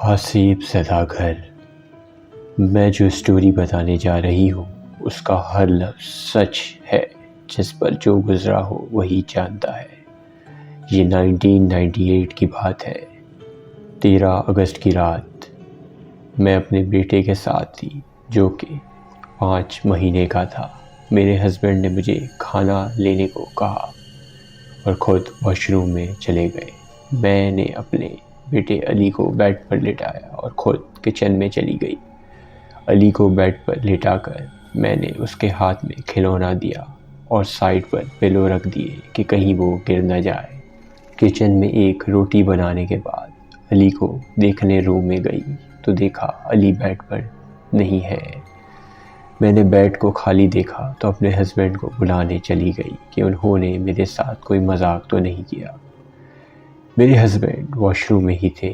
حسیب زدہ گھر۔ میں جو اسٹوری بتانے جا رہی ہوں اس کا ہر لفظ سچ ہے، جس پر جو گزرا ہو وہی جانتا ہے۔ یہ 1998 کی بات ہے، 13 اگست کی رات۔ میں اپنے بیٹے کے ساتھ تھی جو کہ 5 مہینے کا تھا۔ میرے ہسبینڈ نے مجھے کھانا لینے کو کہا اور خود واش روم میں چلے گئے۔ میں نے اپنے بیٹے علی کو بیڈ پر لٹایا اور خود کچن میں چلی گئی۔ علی کو بیڈ پر لٹا کر میں نے اس کے ہاتھ میں کھلونا دیا اور سائڈ پر پلو رکھ دیے کہ کہیں وہ گر نہ جائے۔ کچن میں ایک روٹی بنانے کے بعد علی کو دیکھنے روم میں گئی تو دیکھا علی بیڈ پر نہیں ہے۔ میں نے بیڈ کو خالی دیکھا تو اپنے ہسبینڈ کو بلانے چلی گئی کہ انہوں نے میرے ساتھ کوئی مذاق تو نہیں کیا۔ میرے ہسبینڈ واش روم میں ہی تھے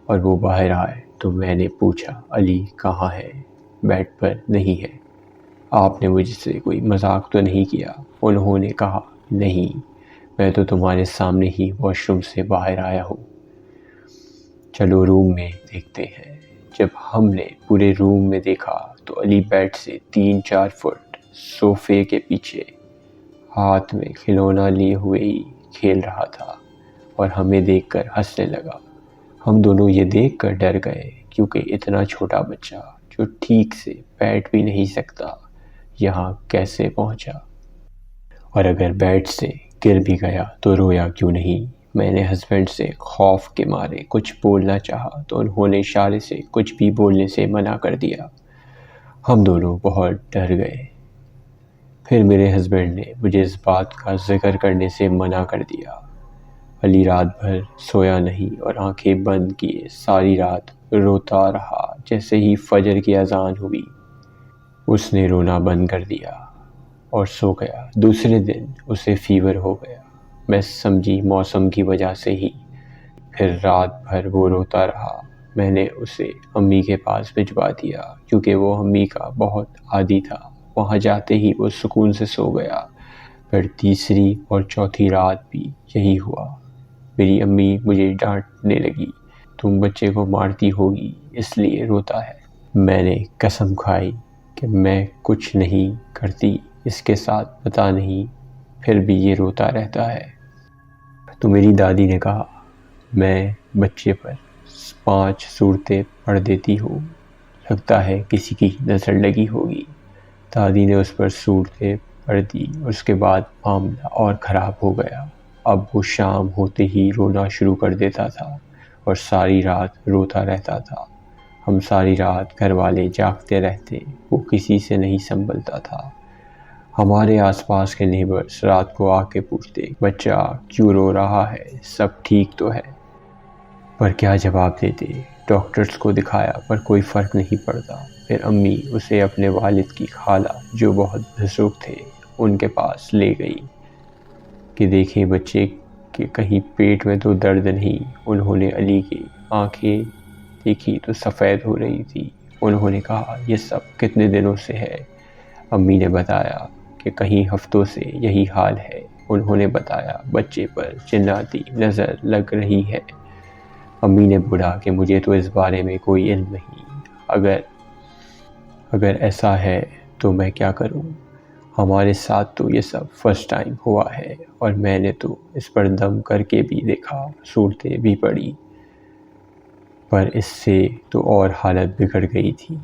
اور وہ باہر آئے تو میں نے پوچھا علی کہاں ہے؟ بیڈ پر نہیں ہے۔ آپ نے مجھ سے کوئی مذاق تو نہیں کیا؟ انہوں نے کہا نہیں، میں تو تمہارے سامنے ہی واش روم سے باہر آیا ہوں۔ چلو روم میں دیکھتے ہیں۔ جب ہم نے پورے روم میں دیکھا تو علی بیڈ سے 3-4 فٹ صوفے کے پیچھے ہاتھ میں کھلونا لیے ہوئے ہی کھیل رہا تھا اور ہمیں دیکھ کر ہنسنے لگا۔ ہم دونوں یہ دیکھ کر ڈر گئے کیونکہ اتنا چھوٹا بچہ جو ٹھیک سے بیٹھ بھی نہیں سکتا یہاں کیسے پہنچا، اور اگر بیڈ سے گر بھی گیا تو رویا کیوں نہیں۔ میں نے ہسبینڈ سے خوف کے مارے کچھ بولنا چاہا تو انہوں نے اشارے سے کچھ بھی بولنے سے منع کر دیا۔ ہم دونوں بہت ڈر گئے۔ پھر میرے ہسبینڈ نے مجھے اس بات کا ذکر کرنے سے منع کر دیا۔ علی رات بھر سویا نہیں اور آنکھیں بند کیے ساری رات روتا رہا۔ جیسے ہی فجر کی اذان ہوئی اس نے رونا بند کر دیا اور سو گیا۔ دوسرے دن اسے فیور ہو گیا۔ میں سمجھی موسم کی وجہ سے ہی۔ پھر رات بھر وہ روتا رہا۔ میں نے اسے امی کے پاس بھجوا دیا کیونکہ وہ امی کا بہت عادی تھا۔ وہاں جاتے ہی وہ سکون سے سو گیا۔ پھر تیسری اور چوتھی رات بھی یہی ہوا۔ میری امی مجھے ڈانٹنے لگی، تم بچے کو مارتی ہوگی اس لیے روتا ہے۔ میں نے قسم کھائی کہ میں کچھ نہیں کرتی، اس کے ساتھ پتہ نہیں پھر بھی یہ روتا رہتا ہے۔ تو میری دادی نے کہا میں بچے پر 5 صورتیں پڑھ دیتی ہوں، لگتا ہے کسی کی نظر لگی ہوگی۔ دادی نے اس پر صورتیں پڑھ دی، اس کے بعد معاملہ اور خراب ہو گیا۔ اب وہ شام ہوتے ہی رونا شروع کر دیتا تھا اور ساری رات روتا رہتا تھا۔ ہم ساری رات گھر والے جاگتے رہتے، وہ کسی سے نہیں سنبھلتا تھا۔ ہمارے آس پاس کے نیبرز رات کو آ کے پوچھتے بچہ کیوں رو رہا ہے، سب ٹھیک تو ہے؟ پر کیا جواب دیتے؟ ڈاکٹرز کو دکھایا پر کوئی فرق نہیں پڑتا۔ پھر امی اسے اپنے والد کی خالہ جو بہت بزرگ تھے ان کے پاس لے گئی کہ دیکھیں بچے کہ کہیں پیٹ میں تو درد نہیں۔ انہوں نے علی کی آنکھیں دیکھی تو سفید ہو رہی تھی۔ انہوں نے کہا یہ سب کتنے دنوں سے ہے؟ امی نے بتایا کہ کئی ہفتوں سے یہی حال ہے۔ انہوں نے بتایا بچے پر جناتی نظر لگ رہی ہے۔ امی نے بولا کہ مجھے تو اس بارے میں کوئی علم نہیں، اگر ایسا ہے تو میں کیا کروں؟ ہمارے ساتھ تو یہ سب فرسٹ ٹائم ہوا ہے اور میں نے تو اس پر دم کر کے بھی دیکھا، صورتیں بھی پڑھی، پر اس سے تو اور حالت بگڑ گئی تھی۔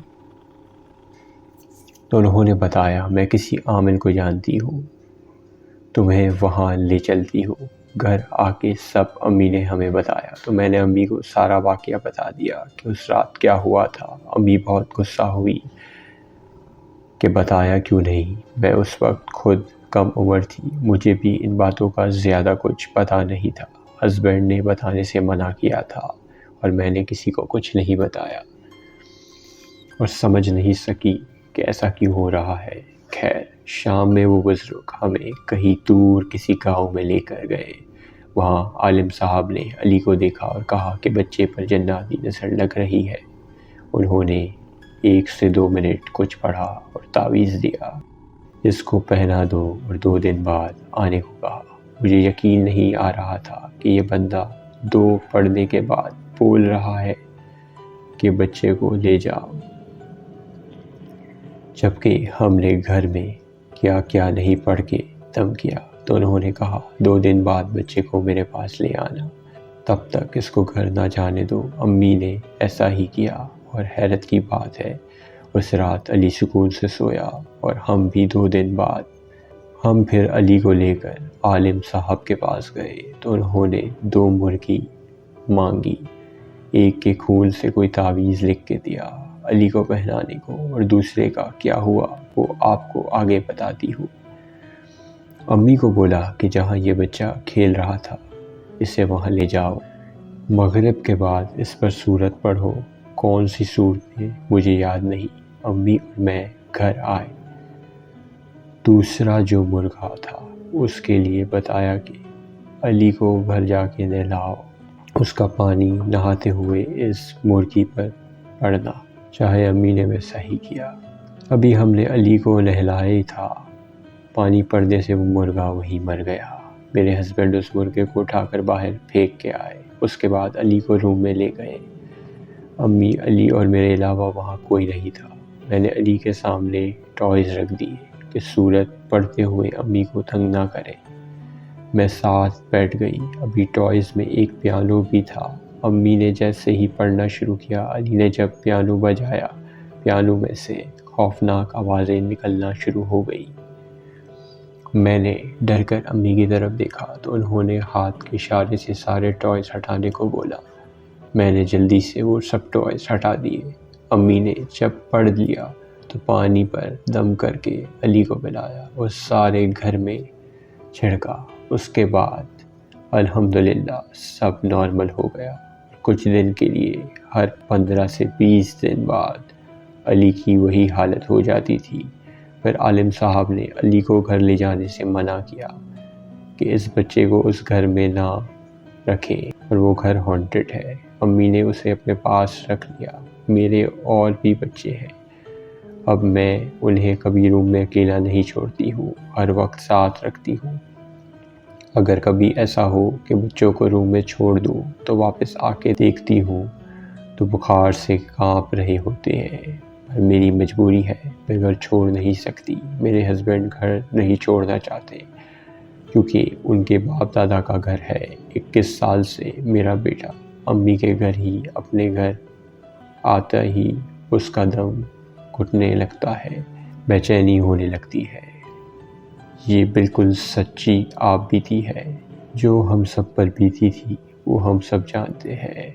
تو انہوں نے بتایا میں کسی عامل کو جانتی ہوں، تمہیں وہاں لے چلتی ہوں۔ گھر آ کے سب امی نے ہمیں بتایا تو میں نے امی کو سارا واقعہ بتا دیا کہ اس رات کیا ہوا تھا۔ امی بہت غصہ ہوئی کہ بتایا کیوں نہیں؟ میں اس وقت خود کم عمر تھی، مجھے بھی ان باتوں کا زیادہ کچھ پتہ نہیں تھا۔ ہسبینڈ نے بتانے سے منع کیا تھا اور میں نے کسی کو کچھ نہیں بتایا اور سمجھ نہیں سکی کہ ایسا کیوں ہو رہا ہے۔ خیر شام میں وہ بزرگ ہمیں کہیں دور کسی گاؤں میں لے کر گئے۔ وہاں عالم صاحب نے علی کو دیکھا اور کہا کہ بچے پر جناتی نظر لگ رہی ہے۔ انہوں نے 1 سے 2 منٹ کچھ پڑھا اور تعویذ دیا، اس کو پہنا دو اور 2 دن بعد آنے کو کہا۔ مجھے یقین نہیں آ رہا تھا کہ یہ بندہ 2 پڑھنے کے بعد بول رہا ہے۔ کہ بچے کو لے جاؤ، جبکہ ہم نے گھر میں کیا کیا نہیں پڑھ کے دم کیا تو انہوں نے کہا 2 دن بعد بچے کو میرے پاس لے آنا، تب تک اس کو گھر نہ جانے دو۔ امی نے ایسا ہی کیا، اور حیرت کی بات ہے اس رات علی سکون سے سویا، اور ہم بھی 2 دن بعد ہم پھر علی کو لے کر عالم صاحب کے پاس گئے تو انہوں نے 2 مرغی مانگی، ایک کے خون سے کوئی تعویذ لکھ کے دیا علی کو پہنانے کو، اور دوسرے کا کیا ہوا وہ آپ کو آگے بتاتی ہوں۔ امی کو بولا کہ جہاں یہ بچہ کھیل رہا تھا اسے وہاں لے جاؤ، مغرب کے بعد اس پر سورت پڑھو۔ کون سی صورت ہے مجھے یاد نہیں۔ امی اور میں گھر آئے، دوسرا جو مرغا تھا اس کے لیے بتایا کہ علی کو گھر جا کے نہلاؤ، اس کا پانی نہاتے ہوئے اس مرغی پر پڑنا۔ چاہے امی نے ویسا ہی کیا۔ ابھی ہم نے علی کو نہلایا ہی تھا، پانی پڑنے سے وہ مرغا وہیں مر گیا۔ میرے ہسبینڈ اس مرغے کو اٹھا کر باہر پھینک کے آئے، اس کے بعد علی کو روم میں لے گئے۔ امی، علی اور میرے علاوہ وہاں کوئی نہیں تھا۔ میں نے علی کے سامنے ٹوائز رکھ دیے کہ سورت پڑھتے ہوئے امی کو تنگ نہ کرے۔ میں ساتھ بیٹھ گئی۔ ابھی ٹوائز میں ایک پیانو بھی تھا۔ امی نے جیسے ہی پڑھنا شروع کیا، علی نے جب پیانو بجایا، پیانو میں سے خوفناک آوازیں نکلنا شروع ہو گئی۔ میں نے ڈر کر امی کی طرف دیکھا تو انہوں نے ہاتھ کے اشارے سے سارے ٹوائز ہٹانے کو بولا۔ میں نے جلدی سے وہ سب ٹوائز ہٹا دیے۔ امی نے جب پڑھ لیا تو پانی پر دم کر کے علی کو پلایا اور سارے گھر میں چھڑکا۔ اس کے بعد الحمدللہ سب نارمل ہو گیا۔ کچھ دن کے لیے ہر 15 سے 20 دن بعد علی کی وہی حالت ہو جاتی تھی۔ پھر عالم صاحب نے علی کو گھر لے جانے سے منع کیا کہ اس بچے کو اس گھر میں نہ رکھیں، اور وہ گھر ہانٹڈ ہے۔ امی نے اسے اپنے پاس رکھ لیا۔ میرے اور بھی بچے ہیں، اب میں انہیں کبھی روم میں اکیلا نہیں چھوڑتی ہوں، ہر وقت ساتھ رکھتی ہوں۔ اگر کبھی ایسا ہو کہ بچوں کو روم میں چھوڑ دوں تو واپس آ کے دیکھتی ہوں تو بخار سے کانپ رہے ہوتے ہیں، پر میری مجبوری ہے، میں گھر چھوڑ نہیں سکتی۔ میرے ہسبینڈ گھر نہیں چھوڑنا چاہتے کیونکہ ان کے باپ دادا کا گھر ہے۔ 21 سال سے میرا بیٹا امی کے گھر ہی اپنے گھر آتا ہی اس کا دم گھٹنے لگتا ہے، بے چینی ہونے لگتی ہے۔ یہ بالکل سچی آپ بیتی ہے، جو ہم سب پر بیتی تھی وہ ہم سب جانتے ہیں۔